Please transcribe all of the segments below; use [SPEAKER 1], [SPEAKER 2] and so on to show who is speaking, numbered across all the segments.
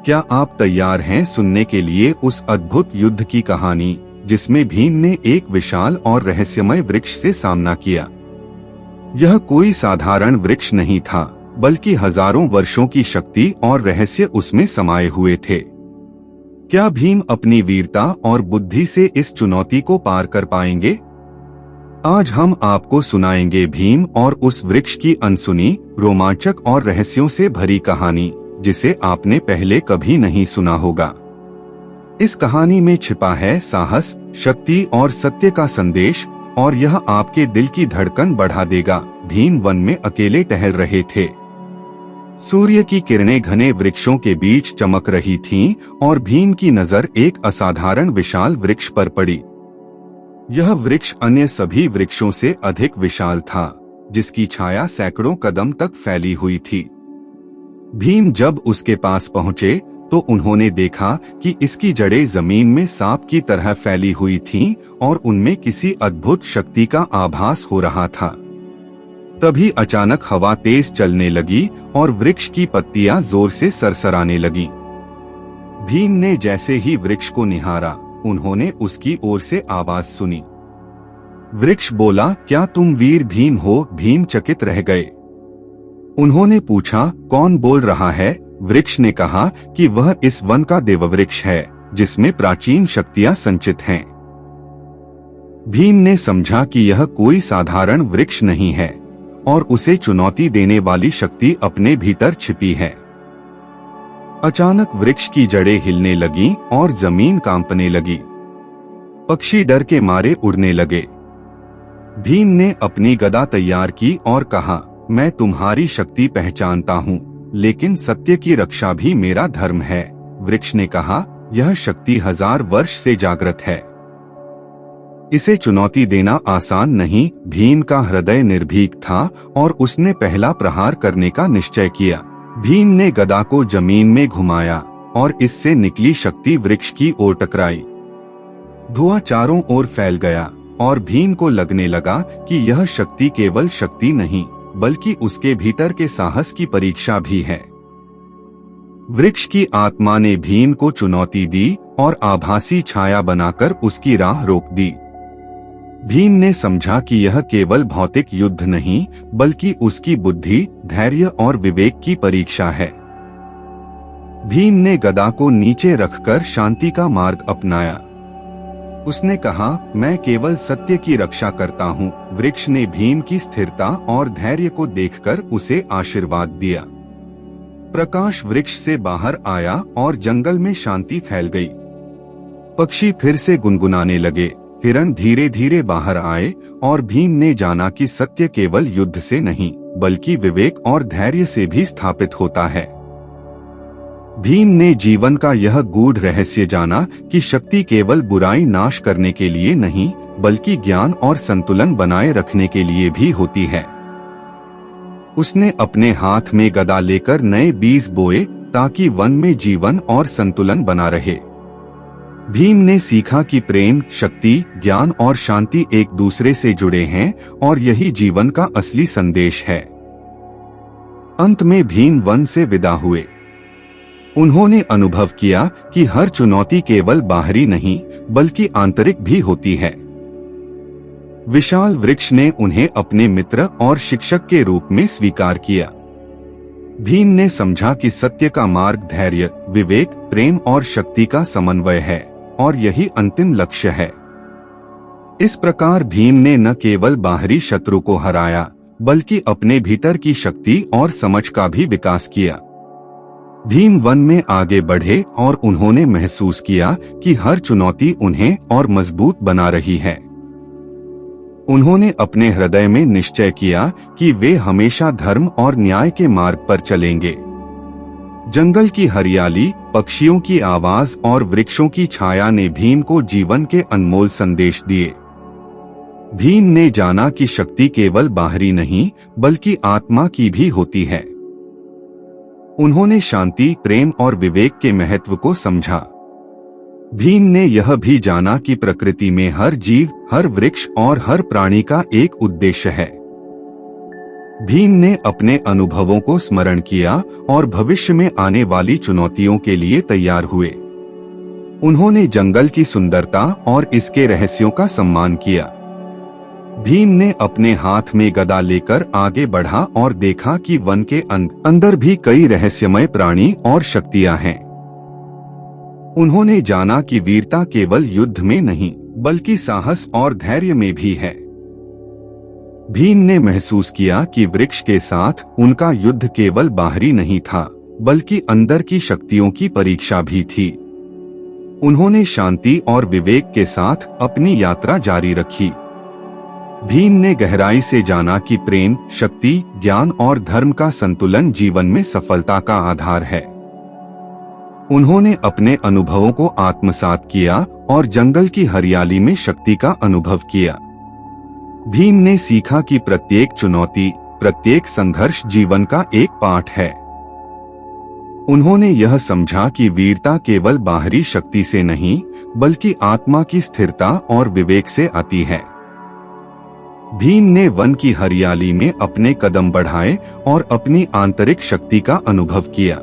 [SPEAKER 1] क्या आप तैयार हैं सुनने के लिए उस अद्भुत युद्ध की कहानी जिसमें भीम ने एक विशाल और रहस्यमय वृक्ष से सामना किया। यह कोई साधारण वृक्ष नहीं था, बल्कि हजारों वर्षों की शक्ति और रहस्य उसमें समाये हुए थे। क्या भीम अपनी वीरता और बुद्धि से इस चुनौती को पार कर पाएंगे? आज हम आपको सुनाएंगे भीम और उस वृक्ष की अनसुनी, रोमांचक और रहस्यों से भरी कहानी, जिसे आपने पहले कभी नहीं सुना होगा। इस कहानी में छिपा है साहस, शक्ति और सत्य का संदेश, और यह आपके दिल की धड़कन बढ़ा देगा। भीम वन में अकेले टहल रहे थे। सूर्य की किरणें घने वृक्षों के बीच चमक रही थीं, और भीम की नजर एक असाधारण विशाल वृक्ष पर पड़ी। यह वृक्ष अन्य सभी वृक्षों से अधिक विशाल था, जिसकी छाया सैकड़ों कदम तक फैली हुई थी। भीम जब उसके पास पहुंचे तो उन्होंने देखा कि इसकी जड़ें जमीन में सांप की तरह फैली हुई थीं और उनमें किसी अद्भुत शक्ति का आभास हो रहा था। तभी अचानक हवा तेज चलने लगी और वृक्ष की पत्तियां जोर से सरसराने लगी। भीम ने जैसे ही वृक्ष को निहारा, उन्होंने उसकी ओर से आवाज सुनी। वृक्ष बोला, क्या तुम वीर भीम हो? भीम चकित रह गए। उन्होंने पूछा, कौन बोल रहा है? वृक्ष ने कहा कि वह इस वन का देववृक्ष है, जिसमें प्राचीन शक्तियां संचित हैं। भीम ने समझा कि यह कोई साधारण वृक्ष नहीं है और उसे चुनौती देने वाली शक्ति अपने भीतर छिपी है। अचानक वृक्ष की जड़ें हिलने लगीं और जमीन कांपने लगी। पक्षी डर के मारे उड़ने लगे। भीम ने अपनी गदा तैयार की और कहा, मैं तुम्हारी शक्ति पहचानता हूँ, लेकिन सत्य की रक्षा भी मेरा धर्म है। वृक्ष ने कहा, यह शक्ति 1000 वर्ष से जागृत है। इसे चुनौती देना आसान नहीं। भीम का हृदय निर्भीक था और उसने पहला प्रहार करने का निश्चय किया। भीम ने गदा को जमीन में घुमाया और इससे निकली शक्ति वृक्ष की ओर टकराई। धुआं चारों ओर फैल गया और भीम को लगने लगा कि यह शक्ति केवल शक्ति नहीं, बल्कि उसके भीतर के साहस की परीक्षा भी है। वृक्ष की आत्मा ने भीम को चुनौती दी और आभासी छाया बनाकर उसकी राह रोक दी। भीम ने समझा कि यह केवल भौतिक युद्ध नहीं, बल्कि उसकी बुद्धि, धैर्य और विवेक की परीक्षा है। भीम ने गदा को नीचे रखकर शांति का मार्ग अपनाया। उसने कहा, मैं केवल सत्य की रक्षा करता हूँ। वृक्ष ने भीम की स्थिरता और धैर्य को देखकर उसे आशीर्वाद दिया। प्रकाश वृक्ष से बाहर आया और जंगल में शांति फैल गई। पक्षी फिर से गुनगुनाने लगे। हिरण धीरे धीरे बाहर आए और भीम ने जाना कि सत्य केवल युद्ध से नहीं, बल्कि विवेक और धैर्य से भी स्थापित होता है। भीम ने जीवन का यह गूढ़ रहस्य जाना कि शक्ति केवल बुराई नाश करने के लिए नहीं, बल्कि ज्ञान और संतुलन बनाए रखने के लिए भी होती है। उसने अपने हाथ में गदा लेकर नए बीज बोए ताकि वन में जीवन और संतुलन बना रहे। भीम ने सीखा कि प्रेम, शक्ति, ज्ञान और शांति एक दूसरे से जुड़े हैं और यही जीवन का असली संदेश है। अंत में भीम वन से विदा हुए। उन्होंने अनुभव किया कि हर चुनौती केवल बाहरी नहीं, बल्कि आंतरिक भी होती है। विशाल वृक्ष ने उन्हें अपने मित्र और शिक्षक के रूप में स्वीकार किया। भीम ने समझा कि सत्य का मार्ग धैर्य, विवेक, प्रेम और शक्ति का समन्वय है, और यही अंतिम लक्ष्य है। इस प्रकार भीम ने न केवल बाहरी शत्रु को हराया, बल्कि अपने भीतर की शक्ति और समझ का भी विकास किया। भीम वन में आगे बढ़े और उन्होंने महसूस किया कि हर चुनौती उन्हें और मजबूत बना रही है। उन्होंने अपने हृदय में निश्चय किया कि वे हमेशा धर्म और न्याय के मार्ग पर चलेंगे। जंगल की हरियाली, पक्षियों की आवाज और वृक्षों की छाया ने भीम को जीवन के अनमोल संदेश दिए। भीम ने जाना कि शक्ति केवल बाहरी नहीं, बल्कि आत्मा की भी होती है। उन्होंने शांति, प्रेम और विवेक के महत्व को समझा। भीम ने यह भी जाना कि प्रकृति में हर जीव, हर वृक्ष और हर प्राणी का एक उद्देश्य है। भीम ने अपने अनुभवों को स्मरण किया और भविष्य में आने वाली चुनौतियों के लिए तैयार हुए। उन्होंने जंगल की सुंदरता और इसके रहस्यों का सम्मान किया। भीम ने अपने हाथ में गदा लेकर आगे बढ़ा और देखा कि वन के अंदर भी कई रहस्यमय प्राणी और शक्तियां हैं। उन्होंने जाना कि वीरता केवल युद्ध में नहीं बल्कि साहस और धैर्य में भी है। भीम ने महसूस किया कि वृक्ष के साथ उनका युद्ध केवल बाहरी नहीं था बल्कि अंदर की शक्तियों की परीक्षा भी थी। उन्होंने शांति और विवेक के साथ अपनी यात्रा जारी रखी। भीम ने गहराई से जाना कि प्रेम, शक्ति, ज्ञान और धर्म का संतुलन जीवन में सफलता का आधार है। उन्होंने अपने अनुभवों को आत्मसात किया और जंगल की हरियाली में शक्ति का अनुभव किया। भीम ने सीखा कि प्रत्येक चुनौती, प्रत्येक संघर्ष जीवन का एक पाठ है। उन्होंने यह समझा कि वीरता केवल बाहरी शक्ति से नहीं बल्कि आत्मा की स्थिरता और विवेक से आती है। भीम ने वन की हरियाली में अपने कदम बढ़ाए और अपनी आंतरिक शक्ति का अनुभव किया।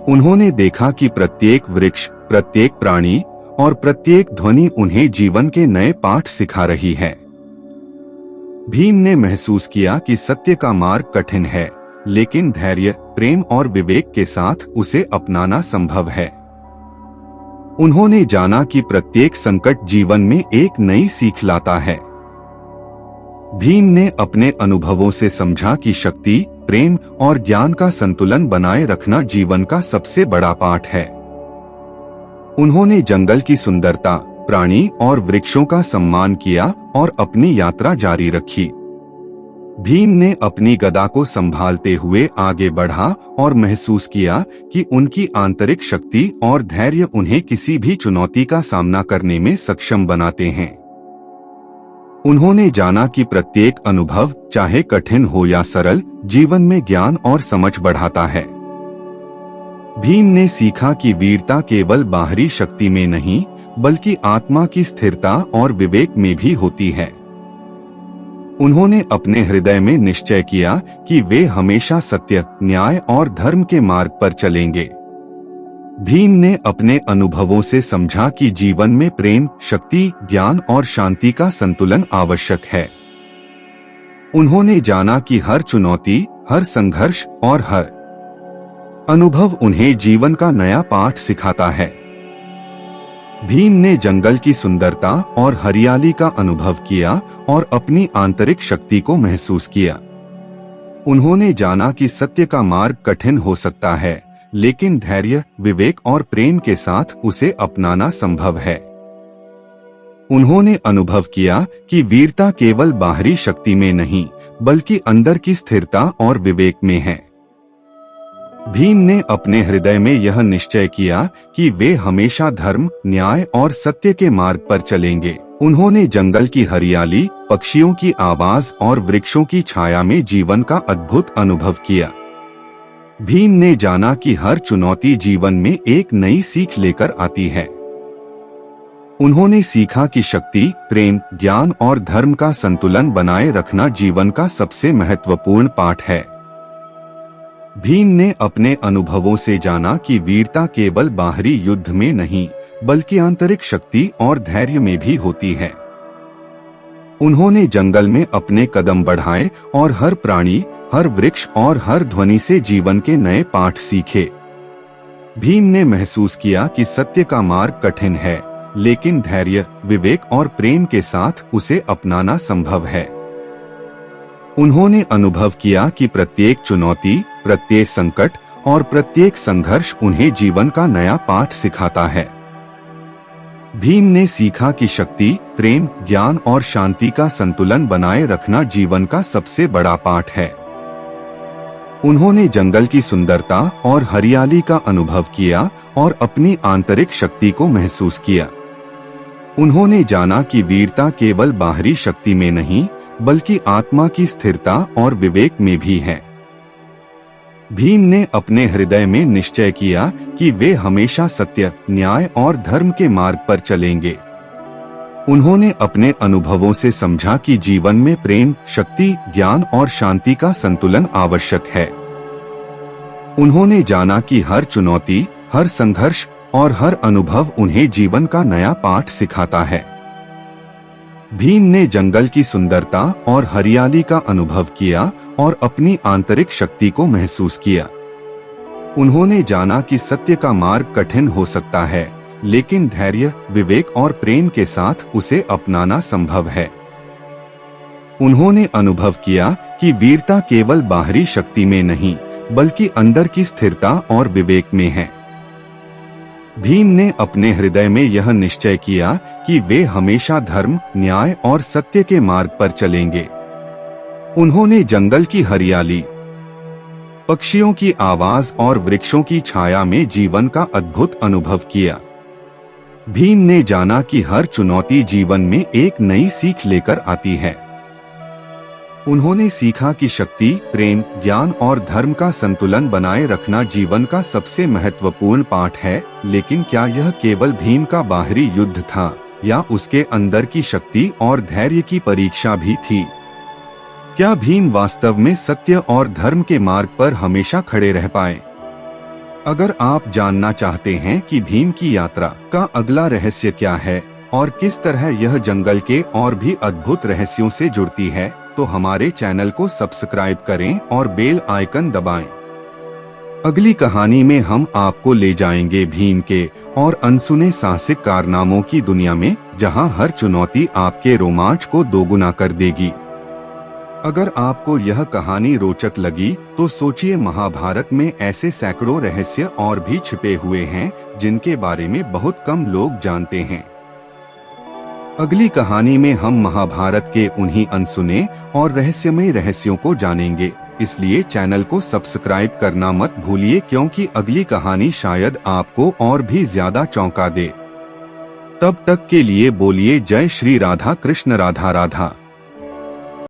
[SPEAKER 1] उन्होंने देखा कि प्रत्येक वृक्ष, प्रत्येक प्राणी और प्रत्येक ध्वनि उन्हें जीवन के नए पाठ सिखा रही है। भीम ने महसूस किया कि सत्य का मार्ग कठिन है, लेकिन धैर्य, प्रेम और विवेक के साथ उसे अपनाना संभव है। उन्होंने जाना कि प्रत्येक संकट जीवन में एक नई सीख लाता है। भीम ने अपने अनुभवों से समझा कि शक्ति, प्रेम और ज्ञान का संतुलन बनाए रखना जीवन का सबसे बड़ा पाठ है। उन्होंने जंगल की सुंदरता, प्राणी और वृक्षों का सम्मान किया और अपनी यात्रा जारी रखी। भीम ने अपनी गदा को संभालते हुए आगे बढ़ा और महसूस किया कि उनकी आंतरिक शक्ति और धैर्य उन्हें किसी भी चुनौती का सामना करने में सक्षम बनाते हैं। उन्होंने जाना कि प्रत्येक अनुभव, चाहे कठिन हो या सरल, जीवन में ज्ञान और समझ बढ़ाता है। भीम ने सीखा कि वीरता केवल बाहरी शक्ति में नहीं बल्कि आत्मा की स्थिरता और विवेक में भी होती है। उन्होंने अपने हृदय में निश्चय किया कि वे हमेशा सत्य, न्याय और धर्म के मार्ग पर चलेंगे। भीम ने अपने अनुभवों से समझा कि जीवन में प्रेम, शक्ति, ज्ञान और शांति का संतुलन आवश्यक है। उन्होंने जाना कि हर चुनौती, हर संघर्ष और हर अनुभव उन्हें जीवन का नया पाठ सिखाता है। भीम ने जंगल की सुंदरता और हरियाली का अनुभव किया और अपनी आंतरिक शक्ति को महसूस किया। उन्होंने जाना कि सत्य का मार्ग कठिन हो सकता है, लेकिन धैर्य, विवेक और प्रेम के साथ उसे अपनाना संभव है। उन्होंने अनुभव किया कि वीरता केवल बाहरी शक्ति में नहीं बल्कि अंदर की स्थिरता और विवेक में है। भीम ने अपने हृदय में यह निश्चय किया कि वे हमेशा धर्म, न्याय और सत्य के मार्ग पर चलेंगे। उन्होंने जंगल की हरियाली, पक्षियों की आवाज और वृक्षों की छाया में जीवन का अद्भुत अनुभव किया। भीम ने जाना कि हर चुनौती जीवन में एक नई सीख लेकर आती है। उन्होंने सीखा कि शक्ति, प्रेम, ज्ञान और धर्म का संतुलन बनाए रखना जीवन का सबसे महत्वपूर्ण पाठ है। भीम ने अपने अनुभवों से जाना कि वीरता केवल बाहरी युद्ध में नहीं बल्कि आंतरिक शक्ति और धैर्य में भी होती है। उन्होंने जंगल में अपने कदम बढ़ाए और हर प्राणी, हर वृक्ष और हर ध्वनि से जीवन के नए पाठ सीखे। भीम ने महसूस किया कि सत्य का मार्ग कठिन है, लेकिन धैर्य, विवेक और प्रेम के साथ उसे अपनाना संभव है। उन्होंने अनुभव किया कि प्रत्येक चुनौती, प्रत्येक संकट और प्रत्येक संघर्ष उन्हें जीवन का नया पाठ सिखाता है। भीम ने सीखा कि शक्ति, प्रेम, ज्ञान और शांति का संतुलन बनाए रखना जीवन का सबसे बड़ा पाठ है। उन्होंने जंगल की सुंदरता और हरियाली का अनुभव किया और अपनी आंतरिक शक्ति को महसूस किया। उन्होंने जाना कि वीरता केवल बाहरी शक्ति में नहीं बल्कि आत्मा की स्थिरता और विवेक में भी है। भीम ने अपने हृदय में निश्चय किया कि वे हमेशा सत्य, न्याय और धर्म के मार्ग पर चलेंगे। उन्होंने अपने अनुभवों से समझा कि जीवन में प्रेम, शक्ति, ज्ञान और शांति का संतुलन आवश्यक है। उन्होंने जाना कि हर चुनौती, हर संघर्ष और हर अनुभव उन्हें जीवन का नया पाठ सिखाता है। भीम ने जंगल की सुंदरता और हरियाली का अनुभव किया और अपनी आंतरिक शक्ति को महसूस किया। उन्होंने जाना कि सत्य का मार्ग कठिन हो सकता है, लेकिन धैर्य, विवेक और प्रेम के साथ उसे अपनाना संभव है। उन्होंने अनुभव किया कि वीरता केवल बाहरी शक्ति में नहीं, बल्कि अंदर की स्थिरता और विवेक में है। भीम ने अपने हृदय में यह निश्चय किया कि वे हमेशा धर्म, न्याय और सत्य के मार्ग पर चलेंगे। उन्होंने जंगल की हरियाली, पक्षियों की आवाज और वृक्षों की छाया में जीवन का अद्भुत अनुभव किया। भीम ने जाना कि हर चुनौती जीवन में एक नई सीख लेकर आती है। उन्होंने सीखा कि शक्ति, प्रेम, ज्ञान और धर्म का संतुलन बनाए रखना जीवन का सबसे महत्वपूर्ण पाठ है। लेकिन क्या यह केवल भीम का बाहरी युद्ध था, या उसके अंदर की शक्ति और धैर्य की परीक्षा भी थी? क्या भीम वास्तव में सत्य और धर्म के मार्ग पर हमेशा खड़े रह पाए? अगर आप जानना चाहते हैं कि भीम की यात्रा का अगला रहस्य क्या है और किस तरह यह जंगल के और भी अद्भुत रहस्यों से जुड़ती है, तो हमारे चैनल को सब्सक्राइब करें और बेल आइकन दबाएं। अगली कहानी में हम आपको ले जाएंगे भीम के और अनसुने साहसिक कारनामों की दुनिया में, जहां हर चुनौती आपके रोमांच को दोगुना कर देगी। अगर आपको यह कहानी रोचक लगी तो सोचिए, महाभारत में ऐसे सैकड़ों रहस्य और भी छिपे हुए हैं जिनके बारे में बहुत कम लोग जानते हैं। अगली कहानी में हम महाभारत के उन्हीं अनसुने और रहस्यमय रहस्यों को जानेंगे, इसलिए चैनल को सब्सक्राइब करना मत भूलिए, क्योंकि अगली कहानी शायद आपको और भी ज्यादा चौंका दे। तब तक के लिए बोलिए जय श्री राधा कृष्ण, राधा राधा।